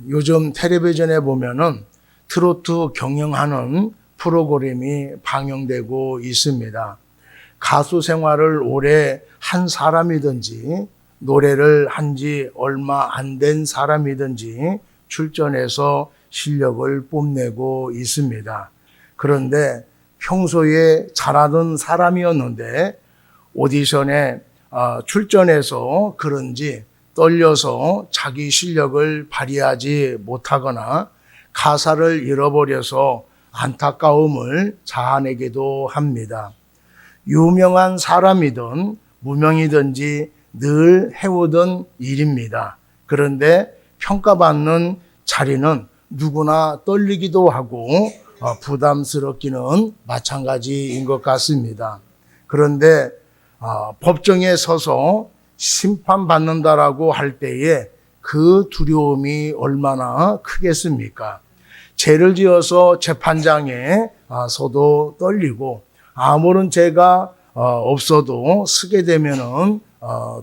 요즘 텔레비전에 보면은 트로트 경영하는 프로그램이 방영되고 있습니다. 가수 생활을 오래 한 사람이든지 노래를 한 지 얼마 안 된 사람이든지 출전해서 실력을 뽐내고 있습니다. 그런데 평소에 잘하던 사람이었는데 오디션에 출전해서 그런지 떨려서 자기 실력을 발휘하지 못하거나 가사를 잃어버려서 안타까움을 자아내기도 합니다. 유명한 사람이든 무명이든지 늘 해오던 일입니다. 그런데 평가받는 자리는 누구나 떨리기도 하고 부담스럽기는 마찬가지인 것 같습니다. 그런데 법정에 서서 심판받는다라고 할 때에 그 두려움이 얼마나 크겠습니까? 죄를 지어서 재판장에 서도 떨리고 아무런 죄가 없어도 쓰게 되면은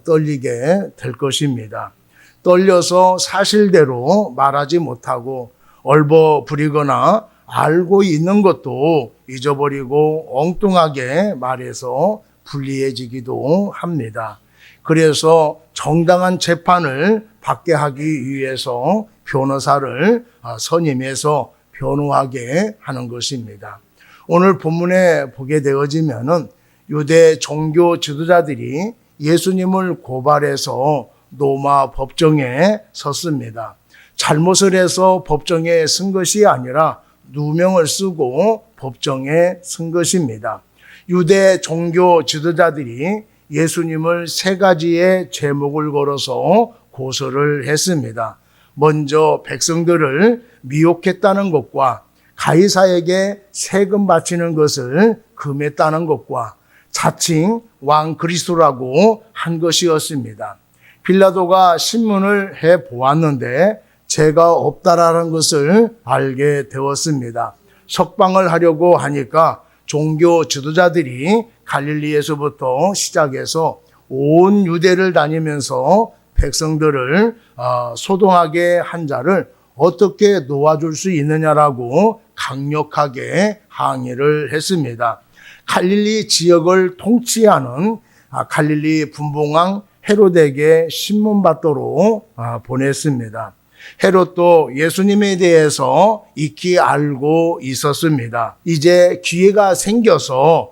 떨리게 될 것입니다. 떨려서 사실대로 말하지 못하고 얼버무리거나 알고 있는 것도 잊어버리고 엉뚱하게 말해서 불리해지기도 합니다. 그래서 정당한 재판을 받게 하기 위해서 변호사를 선임해서 변호하게 하는 것입니다. 오늘 본문에 보게 되어지면은 유대 종교 지도자들이 예수님을 고발해서 로마 법정에 섰습니다. 잘못을 해서 법정에 쓴 것이 아니라 누명을 쓰고 법정에 선 것입니다. 유대 종교 지도자들이 예수님을 세 가지의 제목을 걸어서 고소를 했습니다. 먼저 백성들을 미혹했다는 것과 가이사에게 세금 바치는 것을 금했다는 것과 자칭 왕 그리스도라고 한 것이었습니다. 빌라도가 신문을 해 보았는데 죄가 없다라는 것을 알게 되었습니다. 석방을 하려고 하니까 종교 지도자들이 갈릴리에서부터 시작해서 온 유대를 다니면서 백성들을 소동하게 한 자를 어떻게 놓아줄 수 있느냐라고 강력하게 항의를 했습니다. 갈릴리 지역을 통치하는 갈릴리 분봉왕 헤롯에게 신문받도록 보냈습니다. 헤롯도 예수님에 대해서 익히 알고 있었습니다. 이제 기회가 생겨서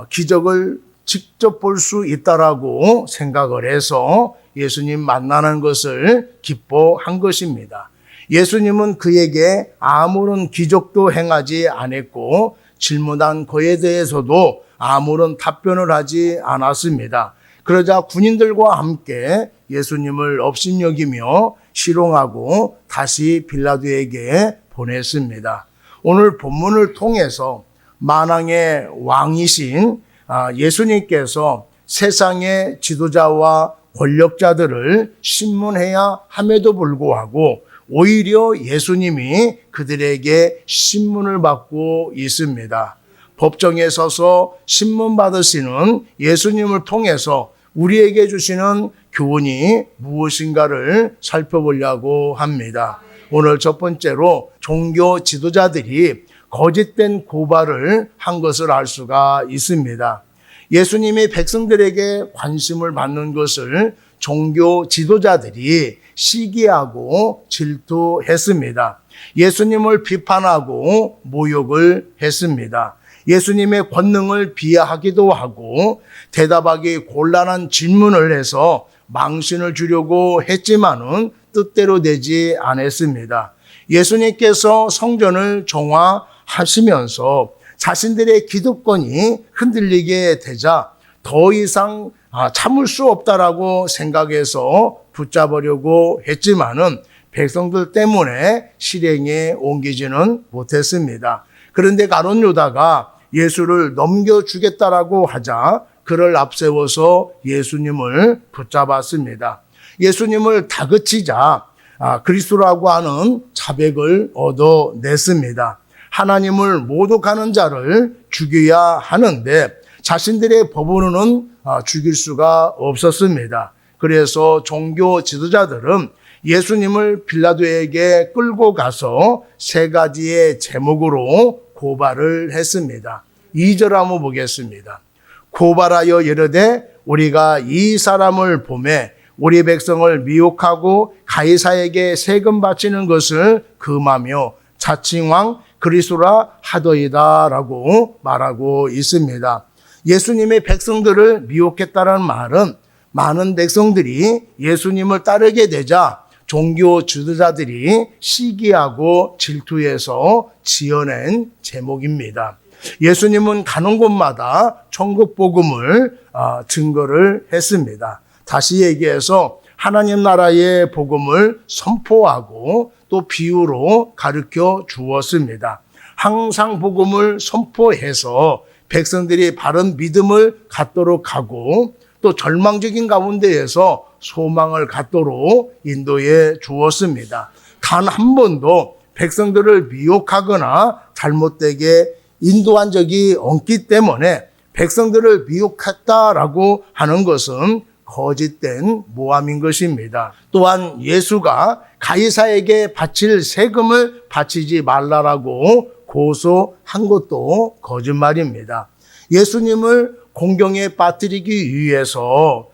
기적을 직접 볼 수 있다라고 생각을 해서 예수님 만나는 것을 기뻐한 것입니다. 예수님은 그에게 아무런 기적도 행하지 않았고 질문한 그에 대해서도 아무런 답변을 하지 않았습니다. 그러자 군인들과 함께 예수님을 업신여기며 실롱하고 다시 빌라도에게 보냈습니다. 오늘 본문을 통해서 만왕의 왕이신 예수님께서 세상의 지도자와 권력자들을 신문해야 함에도 불구하고 오히려 예수님이 그들에게 신문을 받고 있습니다. 법정에 서서 신문 받으시는 예수님을 통해서 우리에게 주시는 교훈이 무엇인가를 살펴보려고 합니다. 오늘 첫 번째로 종교 지도자들이 거짓된 고발을 한 것을 알 수가 있습니다. 예수님이 백성들에게 관심을 받는 것을 종교 지도자들이 시기하고 질투했습니다. 예수님을 비판하고 모욕을 했습니다. 예수님의 권능을 비하하기도 하고 대답하기 곤란한 질문을 해서 망신을 주려고 했지만은 뜻대로 되지 않았습니다. 예수님께서 성전을 정화하시면서 자신들의 기득권이 흔들리게 되자 더 이상 참을 수 없다라고 생각해서 붙잡으려고 했지만은 백성들 때문에 실행에 옮기지는 못했습니다. 그런데 가룟 유다가 예수를 넘겨주겠다라고 하자 그를 앞세워서 예수님을 붙잡았습니다. 예수님을 다그치자 그리스도라고 하는 자백을 얻어냈습니다. 하나님을 모독하는 자를 죽여야 하는데 자신들의 법으로는 죽일 수가 없었습니다. 그래서 종교 지도자들은 예수님을 빌라도에게 끌고 가서 세 가지의 제목으로 고발을 했습니다. 2절 한번 보겠습니다. 고발하여 이르되 우리가 이 사람을 보매 우리 백성을 미혹하고 가이사에게 세금 바치는 것을 금하며 자칭왕 그리스도라 하더이다라고 말하고 있습니다. 예수님의 백성들을 미혹했다는 말은 많은 백성들이 예수님을 따르게 되자 종교 지도자들이 시기하고 질투해서 지어낸 제목입니다. 예수님은 가는 곳마다 천국 복음을 증거를 했습니다. 다시 얘기해서 하나님 나라의 복음을 선포하고 또 비유로 가르쳐 주었습니다. 항상 복음을 선포해서 백성들이 바른 믿음을 갖도록 하고 또 절망적인 가운데에서 소망을 갖도록 인도해 주었습니다. 단 한 번도 백성들을 미혹하거나 잘못되게 인도한 적이 없기 때문에 백성들을 미혹했다라고 하는 것은 거짓된 모함인 것입니다. 또한 예수가 가이사에게 바칠 세금을 바치지 말라라고 고소한 것도 거짓말입니다. 예수님을 공경에 빠뜨리기 위해서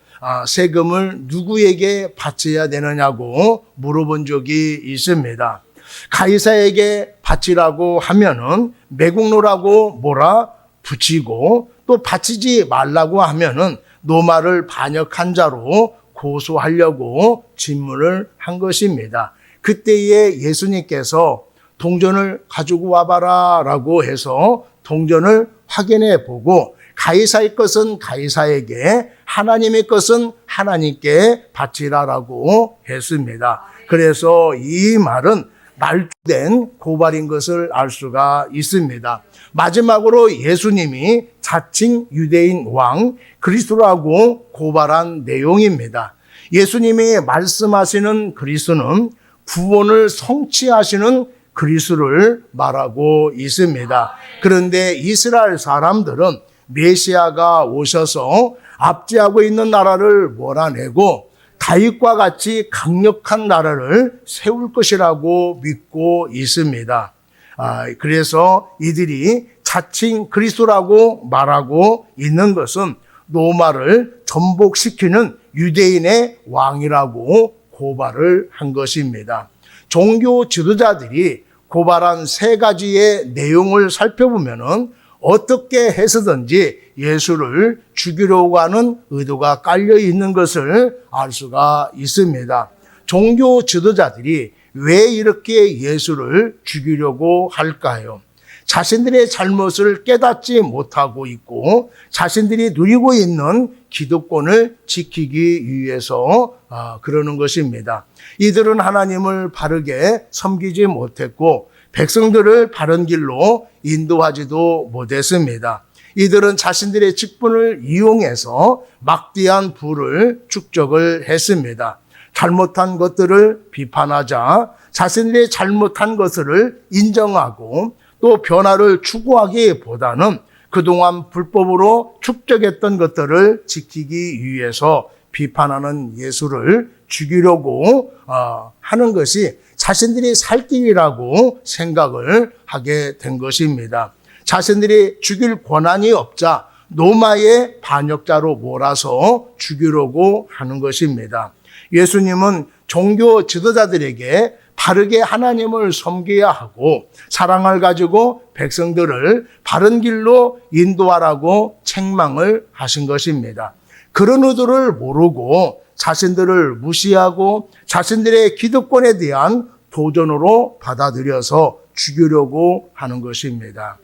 세금을 누구에게 바쳐야 되느냐고 물어본 적이 있습니다. 가이사에게 바치라고 하면은 매국노라고 몰아 붙이고 또 바치지 말라고 하면은 노마를 반역한 자로 고소하려고 질문을 한 것입니다. 그때에 예수님께서 동전을 가지고 와봐라 라고 해서 동전을 확인해 보고 가이사의 것은 가이사에게 하나님의 것은 하나님께 바치라라고 했습니다. 그래서 이 말은 말주된 고발인 것을 알 수가 있습니다. 마지막으로 예수님이 자칭 유대인 왕 그리스도라고 고발한 내용입니다. 예수님이 말씀하시는 그리스도는 구원을 성취하시는 그리스도를 말하고 있습니다. 그런데 이스라엘 사람들은 메시아가 오셔서 압제하고 있는 나라를 몰아내고 다윗과 같이 강력한 나라를 세울 것이라고 믿고 있습니다. 그래서 이들이 자칭 그리스도라고 말하고 있는 것은 로마를 전복시키는 유대인의 왕이라고 고발을 한 것입니다. 종교 지도자들이 고발한 세 가지의 내용을 살펴보면은 어떻게 해서든지 예수를 죽이려고 하는 의도가 깔려 있는 것을 알 수가 있습니다. 종교 지도자들이 왜 이렇게 예수를 죽이려고 할까요? 자신들의 잘못을 깨닫지 못하고 있고 자신들이 누리고 있는 기득권을 지키기 위해서 그러는 것입니다. 이들은 하나님을 바르게 섬기지 못했고 백성들을 바른 길로 인도하지도 못했습니다. 이들은 자신들의 직분을 이용해서 막대한 부를 축적을 했습니다. 잘못한 것들을 비판하자 자신들의 잘못한 것을 인정하고 또 변화를 추구하기보다는 그동안 불법으로 축적했던 것들을 지키기 위해서 비판하는 예수를 죽이려고 하는 것이 자신들이 살 길이라고 생각을 하게 된 것입니다. 자신들이 죽일 권한이 없자 로마의 반역자로 몰아서 죽이려고 하는 것입니다. 예수님은 종교 지도자들에게 바르게 하나님을 섬겨야 하고 사랑을 가지고 백성들을 바른 길로 인도하라고 책망을 하신 것입니다. 그런 의도를 모르고 자신들을 무시하고 자신들의 기득권에 대한 도전으로 받아들여서 죽이려고 하는 것입니다.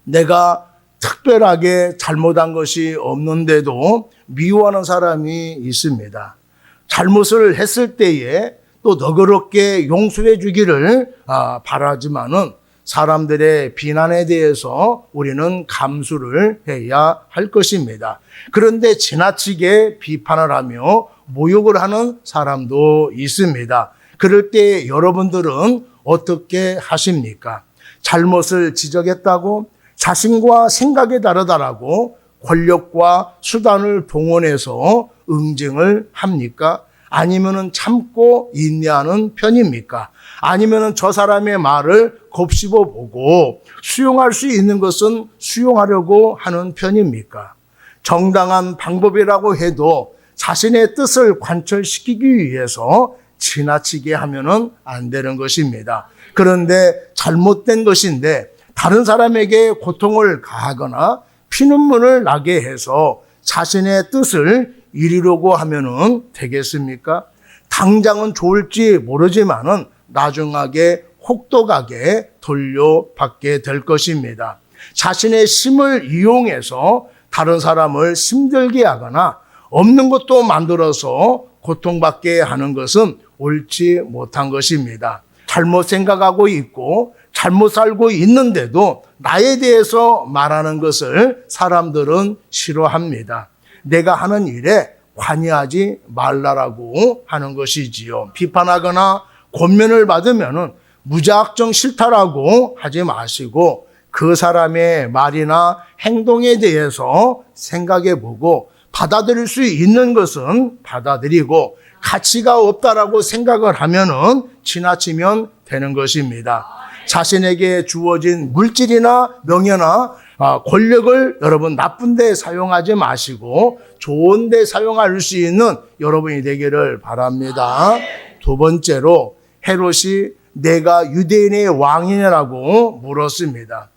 내가 특별하게 잘못한 것이 없는데도 미워하는 사람이 있습니다. 잘못을 했을 때에 또 너그럽게 용서해 주기를 바라지만은 사람들의 비난에 대해서 우리는 감수를 해야 할 것입니다. 그런데 지나치게 비판을 하며 모욕을 하는 사람도 있습니다. 그럴 때 여러분들은 어떻게 하십니까? 잘못을 지적했다고 자신과 생각이 다르다라고 권력과 수단을 동원해서 응징을 합니까? 아니면은 참고 인내하는 편입니까? 아니면은 저 사람의 말을 곱씹어 보고 수용할 수 있는 것은 수용하려고 하는 편입니까? 정당한 방법이라고 해도 자신의 뜻을 관철시키기 위해서 지나치게 하면은 안 되는 것입니다. 그런데 잘못된 것인데 다른 사람에게 고통을 가하거나 피눈물을 나게 해서 자신의 뜻을 이루려고 하면은 되겠습니까? 당장은 좋을지 모르지만은 나중하게 혹독하게 돌려받게 될 것입니다. 자신의 힘을 이용해서 다른 사람을 힘들게 하거나 없는 것도 만들어서 고통받게 하는 것은 옳지 못한 것입니다. 잘못 생각하고 있고 잘못 살고 있는데도 나에 대해서 말하는 것을 사람들은 싫어합니다. 내가 하는 일에 관여하지 말라라고 하는 것이지요. 비판하거나 권면을 받으면 무작정 싫다라고 하지 마시고 그 사람의 말이나 행동에 대해서 생각해 보고 받아들일 수 있는 것은 받아들이고 가치가 없다라고 생각을 하면은 지나치면 되는 것입니다. 자신에게 주어진 물질이나 명예나 권력을 여러분 나쁜 데 사용하지 마시고 좋은 데 사용할 수 있는 여러분이 되기를 바랍니다. 두 번째로 헤롯이 내가 유대인의 왕이냐라고 물었습니다.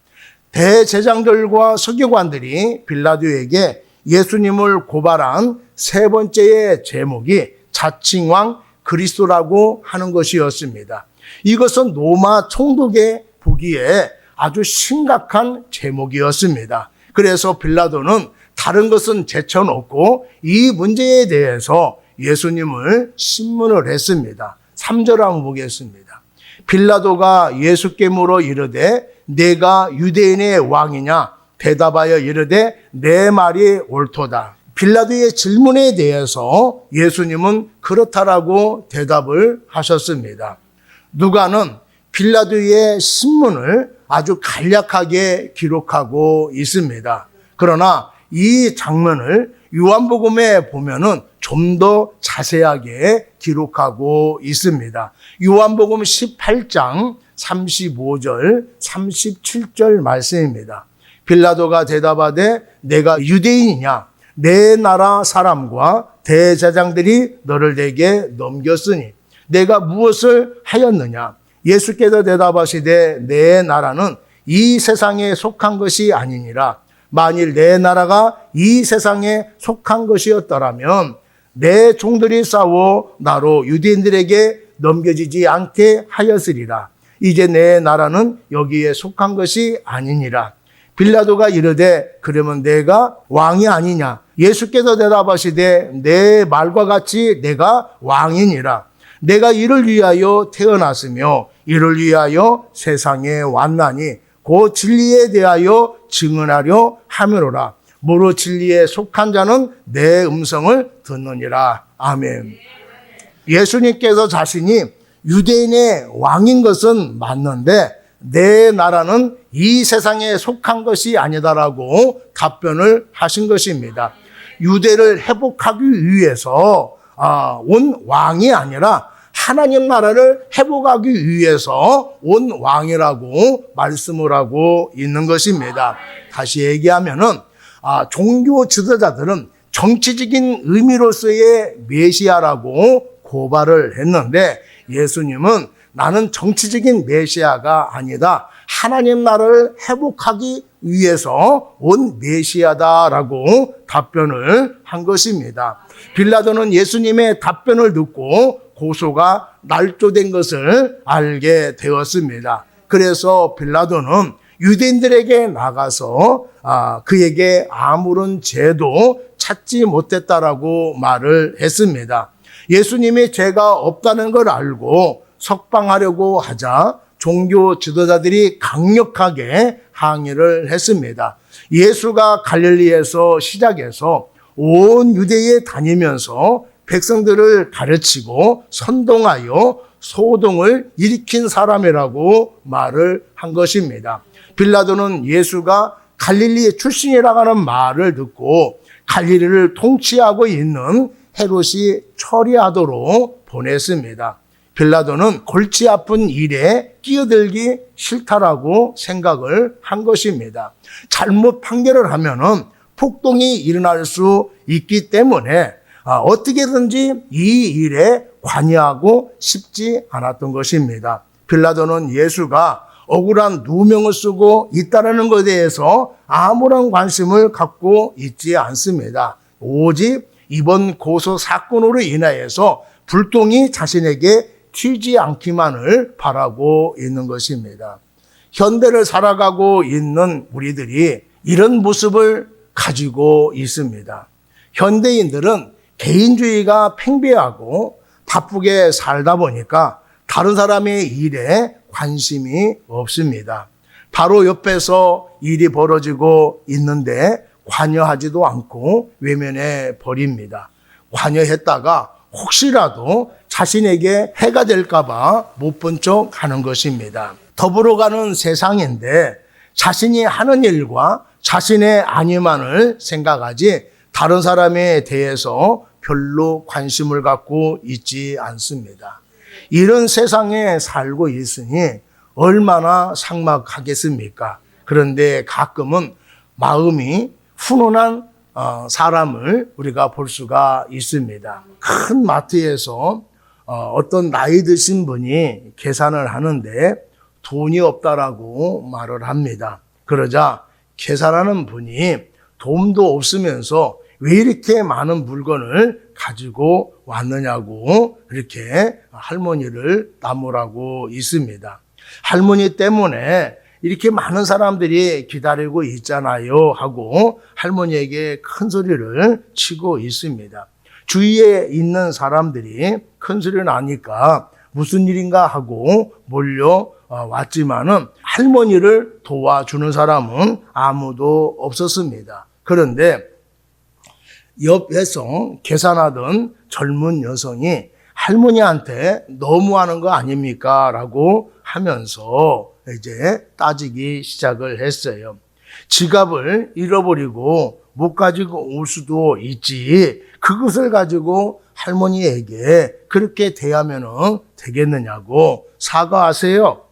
대제장들과 서기관들이 빌라도에게 예수님을 고발한 세 번째의 제목이 자칭왕 그리스도라고 하는 것이었습니다. 이것은 로마 총독의 보기에 아주 심각한 제목이었습니다. 그래서 빌라도는 다른 것은 제쳐놓고 이 문제에 대해서 예수님을 신문을 했습니다. 3절 한번 보겠습니다. 빌라도가 예수께 물어 이르되 내가 유대인의 왕이냐? 대답하여 이르되 내 말이 옳도다. 빌라도의 질문에 대해서 예수님은 그렇다라고 대답을 하셨습니다. 누가는 빌라도의 신문을 아주 간략하게 기록하고 있습니다. 그러나 이 장면을 요한복음에 보면은 좀 더 자세하게 기록하고 있습니다. 요한복음 18장 35절, 37절 말씀입니다. 빌라도가 대답하되 내가 유대인이냐? 내 나라 사람과 대제장들이 너를 내게 넘겼으니 내가 무엇을 하였느냐? 예수께서 대답하시되 내 나라는 이 세상에 속한 것이 아니니라. 만일 내 나라가 이 세상에 속한 것이었더라면 내 종들이 싸워 나로 유대인들에게 넘겨지지 않게 하였으리라. 이제 내 나라는 여기에 속한 것이 아니니라. 빌라도가 이르되 그러면 내가 왕이 아니냐? 예수께서 대답하시되 내 말과 같이 내가 왕이니라. 내가 이를 위하여 태어났으며 이를 위하여 세상에 왔나니 그 진리에 대하여 증언하려 함이로라. 무릇 진리에 속한 자는 내 음성을 듣느니라. 아멘. 예수님께서 자신이 유대인의 왕인 것은 맞는데 내 나라는 이 세상에 속한 것이 아니다라고 답변을 하신 것입니다. 유대를 회복하기 위해서 온 왕이 아니라 하나님 나라를 회복하기 위해서 온 왕이라고 말씀을 하고 있는 것입니다. 다시 얘기하면은 종교 지도자들은 정치적인 의미로서의 메시아라고 고발을 했는데 예수님은 나는 정치적인 메시아가 아니다. 하나님 나라를 회복하기 위해서 온 메시아다라고 답변을 한 것입니다. 빌라도는 예수님의 답변을 듣고 고소가 날조된 것을 알게 되었습니다. 그래서 빌라도는 유대인들에게 나가서 그에게 아무런 죄도 찾지 못했다라고 말을 했습니다. 예수님이 죄가 없다는 걸 알고 석방하려고 하자 종교 지도자들이 강력하게 항의를 했습니다. 예수가 갈릴리에서 시작해서 온 유대에 다니면서 백성들을 가르치고 선동하여 소동을 일으킨 사람이라고 말을 한 것입니다. 빌라도는 예수가 갈릴리 출신이라고 하는 말을 듣고 갈릴리를 통치하고 있는 헤롯이 처리하도록 보냈습니다. 빌라도는 골치 아픈 일에 끼어들기 싫다라고 생각을 한 것입니다. 잘못 판결을 하면은 폭동이 일어날 수 있기 때문에 어떻게든지 이 일에 관여하고 싶지 않았던 것입니다. 빌라도는 예수가 억울한 누명을 쓰고 있다는 것에 대해서 아무런 관심을 갖고 있지 않습니다. 오직 이번 고소 사건으로 인하여서 불똥이 자신에게 튀지 않기만을 바라고 있는 것입니다. 현대를 살아가고 있는 우리들이 이런 모습을 가지고 있습니다. 현대인들은 개인주의가 팽배하고 바쁘게 살다 보니까 다른 사람의 일에 관심이 없습니다. 바로 옆에서 일이 벌어지고 있는데 관여하지도 않고 외면해 버립니다. 관여했다가 혹시라도 자신에게 해가 될까 봐 못 본 척 하는 것입니다. 더불어가는 세상인데 자신이 하는 일과 자신의 안위만을 생각하지 다른 사람에 대해서 별로 관심을 갖고 있지 않습니다. 이런 세상에 살고 있으니 얼마나 삭막하겠습니까? 그런데 가끔은 마음이 훈훈한 사람을 우리가 볼 수가 있습니다. 큰 마트에서 어떤 나이 드신 분이 계산을 하는데 돈이 없다라고 말을 합니다. 그러자 계산하는 분이 돈도 없으면서 왜 이렇게 많은 물건을 가지고 왔느냐고 이렇게 할머니를 나무라고 있습니다. 할머니 때문에 이렇게 많은 사람들이 기다리고 있잖아요 하고 할머니에게 큰 소리를 치고 있습니다. 주위에 있는 사람들이 큰 소리를 나니까 무슨 일인가 하고 몰려왔지만은 할머니를 도와주는 사람은 아무도 없었습니다. 그런데 옆에서 계산하던 젊은 여성이 할머니한테 너무하는 거 아닙니까? 라고 하면서 이제 따지기 시작을 했어요. 지갑을 잃어버리고 못 가지고 올 수도 있지. 그것을 가지고 할머니에게 그렇게 대하면 되겠느냐고 사과하세요.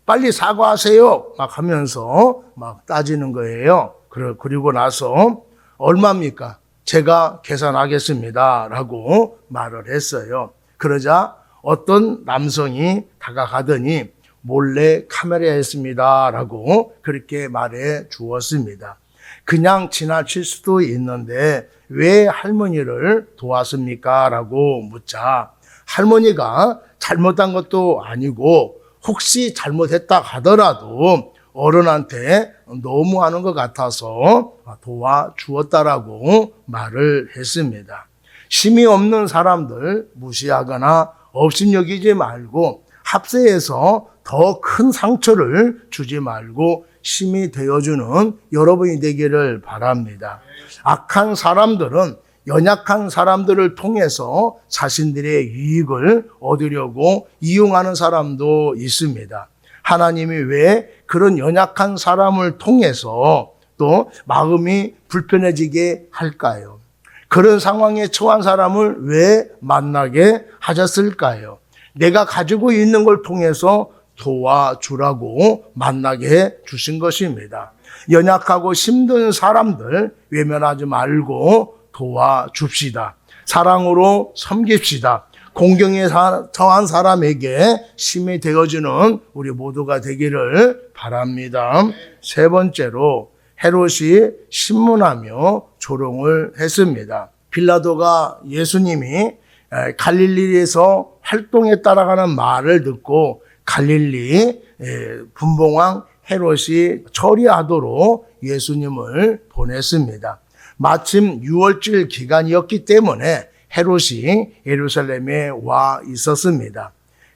빨리 사과하세요. 막 하면서 막 따지는 거예요. 그리고 나서 얼마입니까? 제가 계산하겠습니다. 라고 말을 했어요. 그러자 어떤 남성이 다가가더니 몰래 카메라에 했습니다. 라고 그렇게 말해 주었습니다. 그냥 지나칠 수도 있는데 왜 할머니를 도왔습니까? 라고 묻자 할머니가 잘못한 것도 아니고 혹시 잘못했다 하더라도 어른한테 너무하는 것 같아서 도와주었다라고 말을 했습니다. 심이 없는 사람들 무시하거나 업신여기지 말고 합세해서 더 큰 상처를 주지 말고 힘이 되어주는 여러분이 되기를 바랍니다. 악한 사람들은 연약한 사람들을 통해서 자신들의 유익을 얻으려고 이용하는 사람도 있습니다. 하나님이 왜 그런 연약한 사람을 통해서 또 마음이 불편해지게 할까요? 그런 상황에 처한 사람을 왜 만나게 하셨을까요? 내가 가지고 있는 걸 통해서 도와주라고 만나게 주신 것입니다. 연약하고 힘든 사람들 외면하지 말고 도와줍시다. 사랑으로 섬깁시다. 공경에 처한 사람에게 힘이 되어주는 우리 모두가 되기를 바랍니다. 세 번째로 헤롯이 신문하며 조롱을 했습니다. 빌라도가 예수님이 갈릴리에서 활동했다라는 말을 듣고 갈릴리 분봉왕 헤롯이 처리하도록 예수님을 보냈습니다. 마침 6월절 기간이었기 때문에 헤롯이 예루살렘에 와 있었습니다.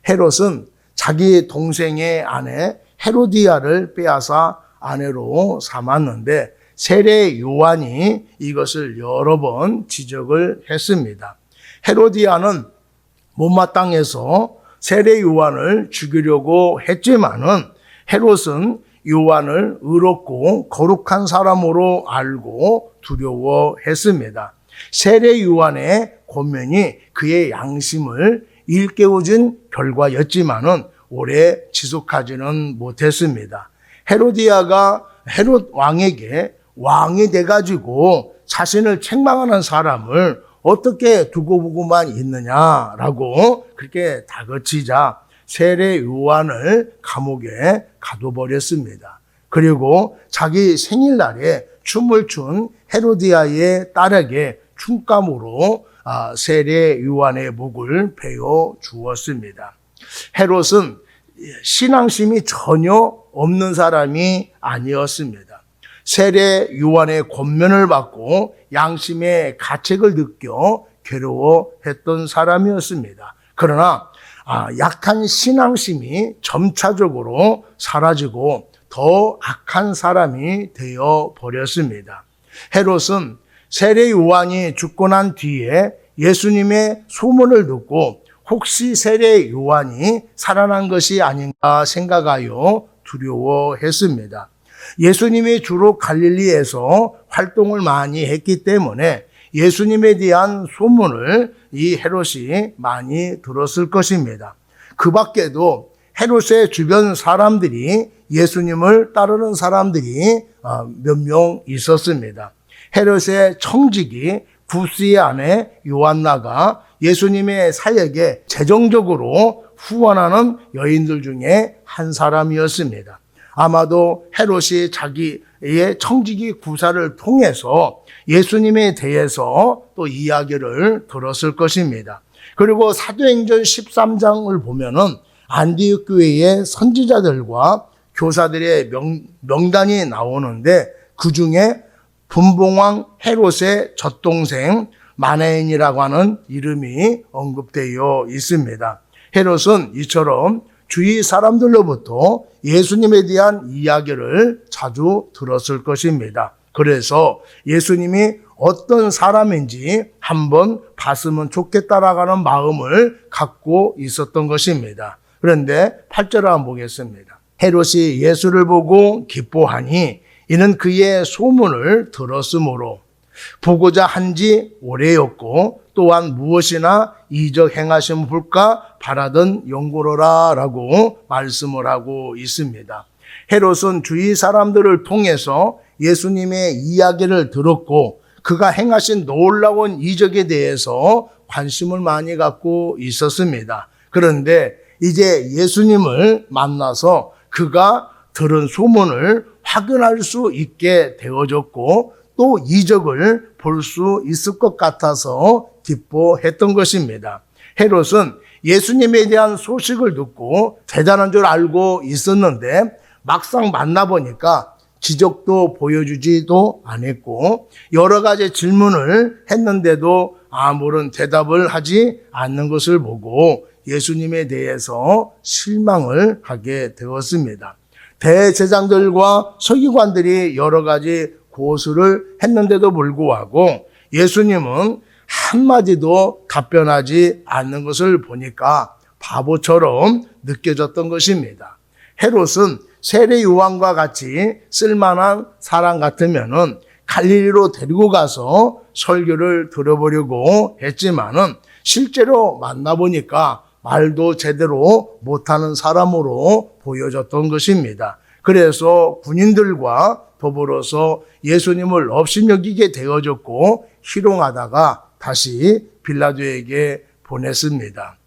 헤롯은 자기 동생의 아내 헤로디아를 빼앗아 아내로 삼았는데 세례 요한이 이것을 여러 번 지적을 했습니다. 헤로디아는 못마땅해서 세례 요한을 죽이려고 했지만은 헤롯은 요한을 의롭고 거룩한 사람으로 알고 두려워했습니다. 세례 요한의 권면이 그의 양심을 일깨워준 결과였지만은 오래 지속하지는 못했습니다. 헤로디아가 헤롯 왕에게 왕이 돼가지고 자신을 책망하는 사람을 어떻게 두고 보고만 있느냐라고 그렇게 다그치자 세례 요한을 감옥에 가둬버렸습니다. 그리고 자기 생일날에 춤을 춘 헤로디아의 딸에게 춤감으로 세례 요한의 목을 베어 주었습니다. 헤롯은 신앙심이 전혀 없는 사람이 아니었습니다. 세례 요한의 권면을 받고 양심의 가책을 느껴 괴로워했던 사람이었습니다. 그러나 약한 신앙심이 점차적으로 사라지고 더 악한 사람이 되어 버렸습니다. 헤롯은 세례 요한이 죽고 난 뒤에 예수님의 소문을 듣고 혹시 세례 요한이 살아난 것이 아닌가 생각하여 두려워했습니다. 예수님이 주로 갈릴리에서 활동을 많이 했기 때문에 예수님에 대한 소문을 이 헤롯이 많이 들었을 것입니다. 그 밖에도 헤롯의 주변 사람들이 예수님을 따르는 사람들이 몇 명 있었습니다. 헤롯의 청지기 구스의 아내 요한나가 예수님의 사역에 재정적으로 후원하는 여인들 중에 한 사람이었습니다. 아마도 헤롯이 자기의 청지기 구사를 통해서 예수님에 대해서 또 이야기를 들었을 것입니다. 그리고 사도행전 13장을 보면은 안디옥 교회의 선지자들과 교사들의 명단이 나오는데 그 중에 분봉왕 헤롯의 젖동생 마나엔이라고 하는 이름이 언급되어 있습니다. 헤롯은 이처럼 주위 사람들로부터 예수님에 대한 이야기를 자주 들었을 것입니다. 그래서 예수님이 어떤 사람인지 한번 봤으면 좋겠다라고 하는 마음을 갖고 있었던 것입니다. 그런데 8절을 한번 보겠습니다. 헤롯이 예수를 보고 기뻐하니 이는 그의 소문을 들었으므로 보고자 한지 오래였고 또한 무엇이나 이적 행하심을 볼까 바라던 연고로라 라고 말씀을 하고 있습니다. 헤롯은 주위 사람들을 통해서 예수님의 이야기를 들었고 그가 행하신 놀라운 이적에 대해서 관심을 많이 갖고 있었습니다. 그런데 이제 예수님을 만나서 그가 들은 소문을 확인할 수 있게 되어졌고 또 이적을 볼 수 있을 것 같아서 기뻐했던 것입니다. 헤롯은 예수님에 대한 소식을 듣고 대단한 줄 알고 있었는데 막상 만나보니까 기적도 보여주지도 않았고 여러 가지 질문을 했는데도 아무런 대답을 하지 않는 것을 보고 예수님에 대해서 실망을 하게 되었습니다. 대제사장들과 서기관들이 여러 가지 고소를 했는데도 불구하고 예수님은 한마디도 답변하지 않는 것을 보니까 바보처럼 느껴졌던 것입니다. 헤롯은 세례 요한과 같이 쓸만한 사람 같으면은 갈릴리로 데리고 가서 설교를 들어보려고 했지만은 실제로 만나보니까 말도 제대로 못하는 사람으로 보여졌던 것입니다. 그래서 군인들과 더불어서 예수님을 업신여기게 되어졌고 희롱하다가 다시 빌라도에게 보냈습니다.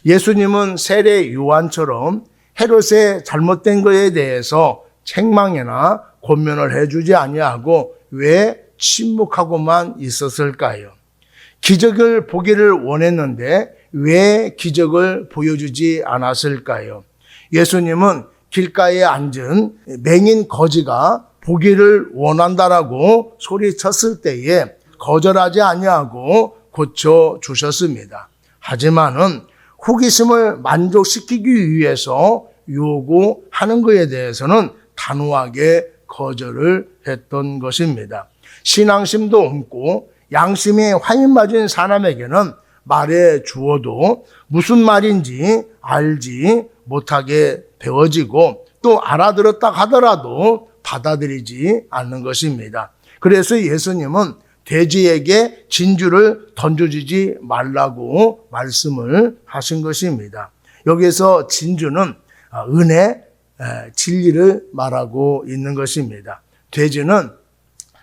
예수님은 세례 요한처럼 헤롯의 잘못된 것에 대해서 책망이나 권면을 해주지 아니하고 왜 침묵하고만 있었을까요? 기적을 보기를 원했는데 왜 기적을 보여주지 않았을까요? 예수님은 길가에 앉은 맹인 거지가 보기를 원한다라고 소리쳤을 때에 거절하지 아니하고 고쳐주셨습니다. 하지만은 호기심을 만족시키기 위해서 요구하는 것에 대해서는 단호하게 거절을 했던 것입니다. 신앙심도 없고 양심에 화인 맞은 사람에게는 말해 주어도 무슨 말인지 알지 못하게 되어지고 또 알아들었다 하더라도 받아들이지 않는 것입니다. 그래서 예수님은 돼지에게 진주를 던져주지 말라고 말씀을 하신 것입니다. 여기서 진주는 은혜, 진리를 말하고 있는 것입니다. 돼지는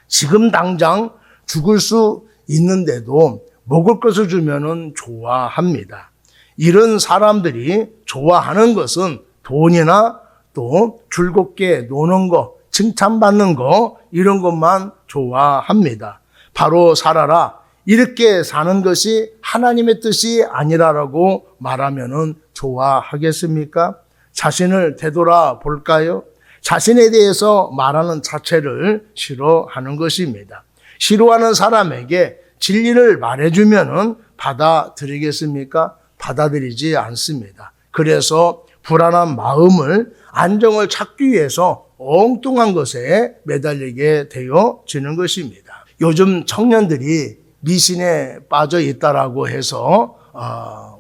지금 당장 죽을 수 있는데도 먹을 것을 주면은 좋아합니다. 이런 사람들이 좋아하는 것은 돈이나 또 즐겁게 노는 거, 칭찬받는 거, 이런 것만 좋아합니다. 바로 살아라, 이렇게 사는 것이 하나님의 뜻이 아니라라고 말하면은 좋아하겠습니까? 자신을 되돌아 볼까요? 자신에 대해서 말하는 자체를 싫어하는 것입니다. 싫어하는 사람에게 진리를 말해주면은 받아들이겠습니까? 받아들이지 않습니다. 그래서 불안한 마음을, 안정을 찾기 위해서 엉뚱한 것에 매달리게 되어지는 것입니다. 요즘 청년들이 미신에 빠져 있다라고 해서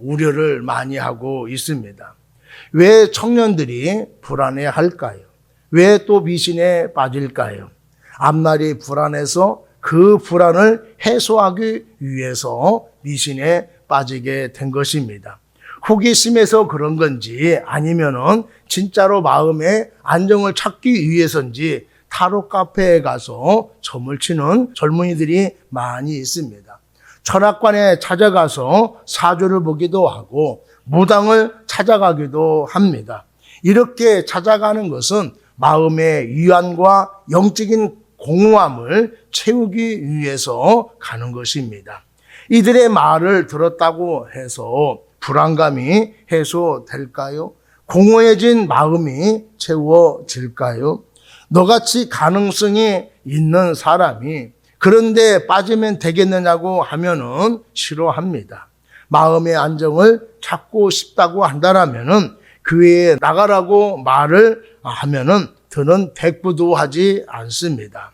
우려를 많이 하고 있습니다. 왜 청년들이 불안해할까요? 왜 또 미신에 빠질까요? 앞날이 불안해서 그 불안을 해소하기 위해서 미신에 빠지게 된 것입니다. 호기심에서 그런 건지 아니면은 진짜로 마음의 안정을 찾기 위해서인지 타로 카페에 가서 점을 치는 젊은이들이 많이 있습니다. 철학관에 찾아가서 사주를 보기도 하고 무당을 찾아가기도 합니다. 이렇게 찾아가는 것은 마음의 위안과 영적인 공허함을 채우기 위해서 가는 것입니다. 이들의 말을 들었다고 해서 불안감이 해소될까요? 공허해진 마음이 채워질까요? 너같이 가능성이 있는 사람이 그런데 빠지면 되겠느냐고 하면은 싫어합니다. 마음의 안정을 찾고 싶다고 한다라면은 교회에 나가라고 말을 하면은 드는 대꾸도 하지 않습니다.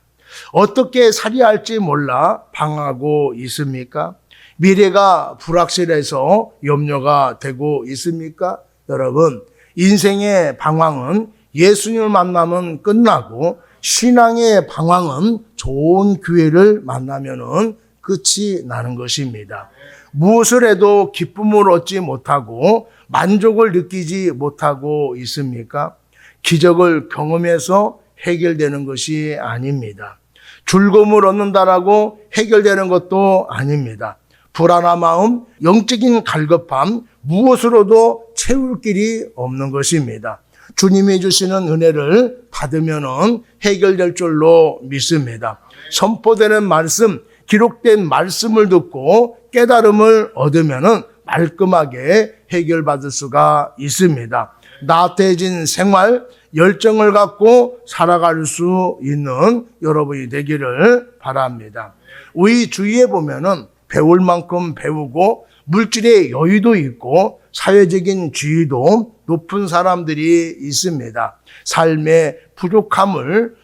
어떻게 살아야 할지 몰라 방황하고 있습니까? 미래가 불확실해서 염려가 되고 있습니까? 여러분, 인생의 방황은 예수님을 만나면 끝나고 신앙의 방황은 좋은 교회를 만나면은 끝이 나는 것입니다. 무엇을 해도 기쁨을 얻지 못하고 만족을 느끼지 못하고 있습니까? 기적을 경험해서 해결되는 것이 아닙니다. 즐거움을 얻는다라고 해결되는 것도 아닙니다. 불안한 마음, 영적인 갈급함, 무엇으로도 채울 길이 없는 것입니다. 주님이 주시는 은혜를 받으면 해결될 줄로 믿습니다. 선포되는 말씀, 기록된 말씀을 듣고 깨달음을 얻으면 말끔하게 해결받을 수가 있습니다. 나태해진 생활, 열정을 갖고 살아갈 수 있는 여러분이 되기를 바랍니다. 우리 주위에 보면은 배울 만큼 배우고 물질의 여유도 있고 사회적인 지위도 높은 사람들이 있습니다. 삶의 부족함을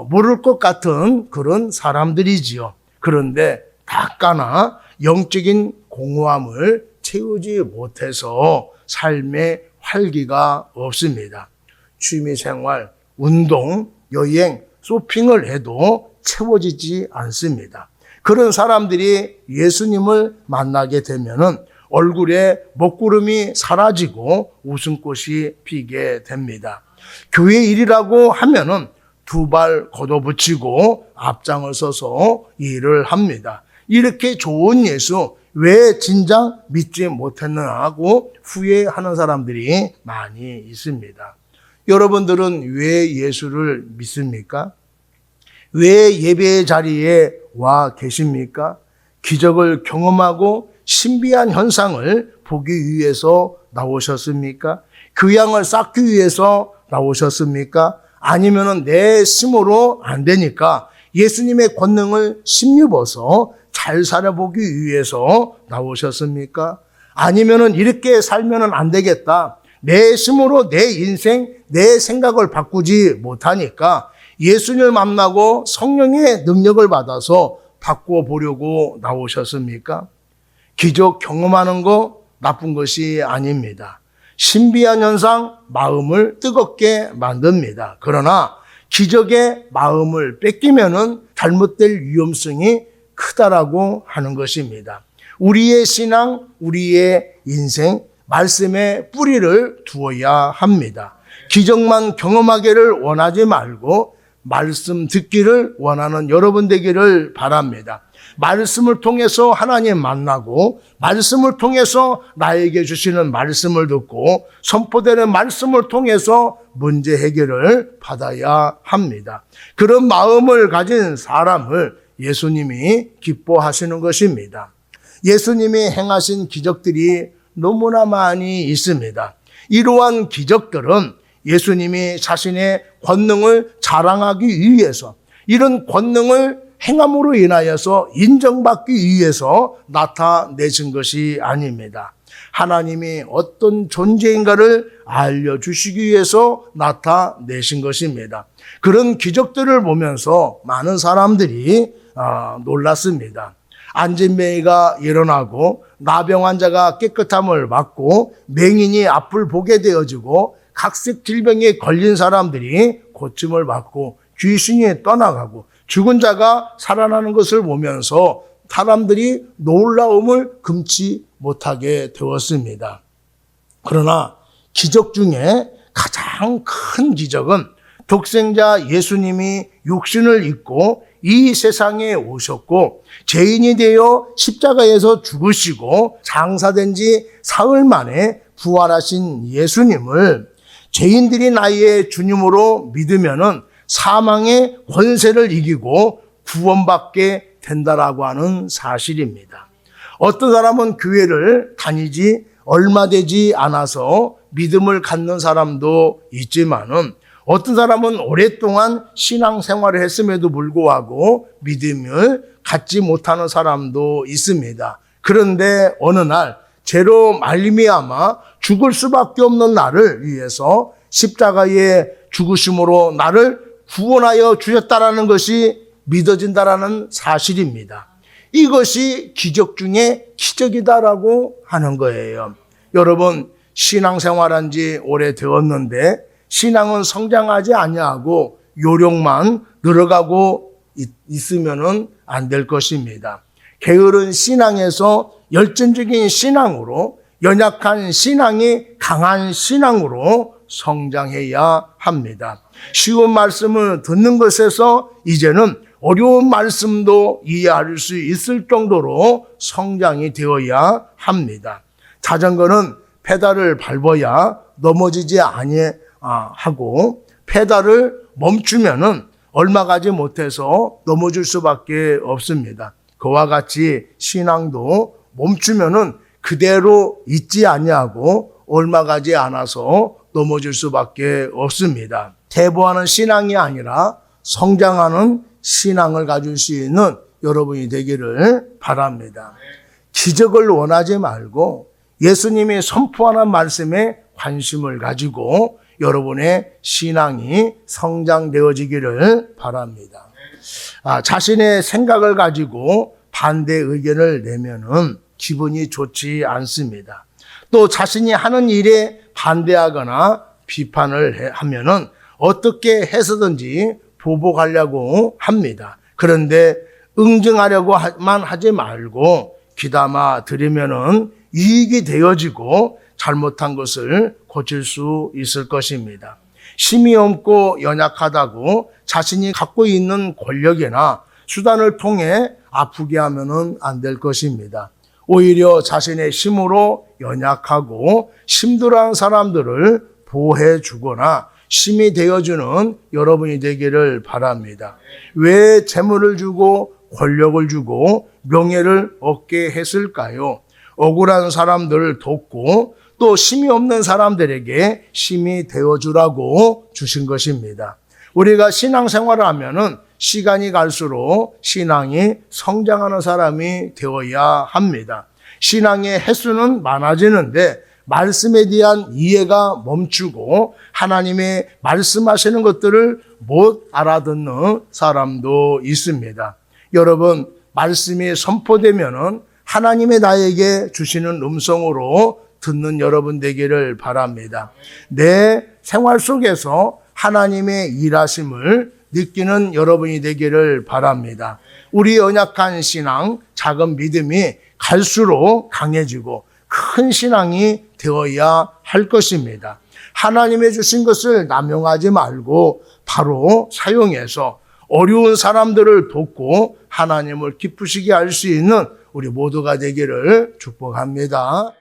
모를 것 같은 그런 사람들이지요. 그런데 닦아나 영적인 공허함을 채우지 못해서 삶의 활기가 없습니다. 취미생활, 운동, 여행, 쇼핑을 해도 채워지지 않습니다. 그런 사람들이 예수님을 만나게 되면은 얼굴에 먹구름이 사라지고 웃음꽃이 피게 됩니다. 교회 일이라고 하면은 두 발 걷어붙이고 앞장을 서서 일을 합니다. 이렇게 좋은 예수 왜 진작 믿지 못했나 하고 후회하는 사람들이 많이 있습니다. 여러분들은 왜 예수를 믿습니까? 왜 예배의 자리에 와 계십니까? 기적을 경험하고 신비한 현상을 보기 위해서 나오셨습니까? 교양을 쌓기 위해서 나오셨습니까? 아니면 내 힘으로 안 되니까 예수님의 권능을 힘입어서 잘 살아보기 위해서 나오셨습니까? 아니면 이렇게 살면 안 되겠다. 내 힘으로 내 인생, 내 생각을 바꾸지 못하니까 예수님을 만나고 성령의 능력을 받아서 바꿔보려고 나오셨습니까? 기적 경험하는 거 나쁜 것이 아닙니다. 신비한 현상 마음을 뜨겁게 만듭니다. 그러나 기적의 마음을 뺏기면은 잘못될 위험성이 크다라고 하는 것입니다. 우리의 신앙, 우리의 인생, 말씀에 뿌리를 두어야 합니다. 기적만 경험하기를 원하지 말고 말씀 듣기를 원하는 여러분 되기를 바랍니다. 말씀을 통해서 하나님 만나고 말씀을 통해서 나에게 주시는 말씀을 듣고 선포되는 말씀을 통해서 문제 해결을 받아야 합니다. 그런 마음을 가진 사람을 예수님이 기뻐하시는 것입니다. 예수님이 행하신 기적들이 너무나 많이 있습니다. 이러한 기적들은 예수님이 자신의 권능을 자랑하기 위해서, 이런 권능을 행함으로 인하여서 인정받기 위해서 나타내신 것이 아닙니다. 하나님이 어떤 존재인가를 알려주시기 위해서 나타내신 것입니다. 그런 기적들을 보면서 많은 사람들이 놀랐습니다. 안진뱅이가 일어나고 나병 환자가 깨끗함을 받고 맹인이 앞을 보게 되어지고 각색 질병에 걸린 사람들이 고침을 받고 귀신이 떠나가고 죽은 자가 살아나는 것을 보면서 사람들이 놀라움을 금치 못하게 되었습니다. 그러나 기적 중에 가장 큰 기적은 독생자 예수님이 육신을 입고 이 세상에 오셨고 죄인이 되어 십자가에서 죽으시고 장사된 지 사흘 만에 부활하신 예수님을 죄인들이 나의 주님으로 믿으면은 사망의 권세를 이기고 구원받게 된다라고 하는 사실입니다. 어떤 사람은 교회를 다니지 얼마 되지 않아서 믿음을 갖는 사람도 있지만은 어떤 사람은 오랫동안 신앙생활을 했음에도 불구하고 믿음을 갖지 못하는 사람도 있습니다. 그런데 어느 날 죄로 말미암아 죽을 수밖에 없는 나를 위해서 십자가의 죽으심으로 나를 구원하여 주셨다라는 것이 믿어진다라는 사실입니다. 이것이 기적 중에 기적이다라고 하는 거예요. 여러분, 신앙생활한 지 오래되었는데 신앙은 성장하지 아니하고 요령만 늘어가고 있으면은 안 될 것입니다. 게으른 신앙에서 열정적인 신앙으로, 연약한 신앙이 강한 신앙으로 성장해야 합니다. 쉬운 말씀을 듣는 것에서 이제는 어려운 말씀도 이해할 수 있을 정도로 성장이 되어야 합니다. 자전거는 페달을 밟아야 넘어지지 아니하고 페달을 멈추면은 얼마 가지 못해서 넘어질 수밖에 없습니다. 그와 같이 신앙도 멈추면은 그대로 있지 아니하고 얼마 가지 않아서 넘어질 수밖에 없습니다. 퇴보하는 신앙이 아니라 성장하는 신앙을 가질 수 있는 여러분이 되기를 바랍니다. 기적을 원하지 말고 예수님이 선포하는 말씀에 관심을 가지고 여러분의 신앙이 성장되어지기를 바랍니다. 자신의 생각을 가지고 반대 의견을 내면은 기분이 좋지 않습니다. 또 자신이 하는 일에 반대하거나 비판을 하면은 어떻게 해서든지 보복하려고 합니다. 그런데 응징하려고만 하지 말고 귀담아 들으면은 이익이 되어지고 잘못한 것을 고칠 수 있을 것입니다. 힘이 없고 연약하다고 자신이 갖고 있는 권력이나 수단을 통해 아프게 하면은 안 될 것입니다. 오히려 자신의 힘으로 연약하고 힘들어하는 사람들을 보호해 주거나 힘이 되어주는 여러분이 되기를 바랍니다. 왜 재물을 주고 권력을 주고 명예를 얻게 했을까요? 억울한 사람들을 돕고 또 힘이 없는 사람들에게 힘이 되어주라고 주신 것입니다. 우리가 신앙생활을 하면은 시간이 갈수록 신앙이 성장하는 사람이 되어야 합니다. 신앙의 횟수는 많아지는데 말씀에 대한 이해가 멈추고 하나님의 말씀하시는 것들을 못 알아듣는 사람도 있습니다. 여러분, 말씀이 선포되면은 하나님의 나에게 주시는 음성으로 듣는 여러분 되기를 바랍니다. 내 생활 속에서 하나님의 일하심을 느끼는 여러분이 되기를 바랍니다. 우리 연약한 신앙, 작은 믿음이 갈수록 강해지고 큰 신앙이 되어야 할 것입니다. 하나님의 주신 것을 남용하지 말고 바로 사용해서 어려운 사람들을 돕고 하나님을 기쁘시게 할 수 있는 우리 모두가 되기를 축복합니다.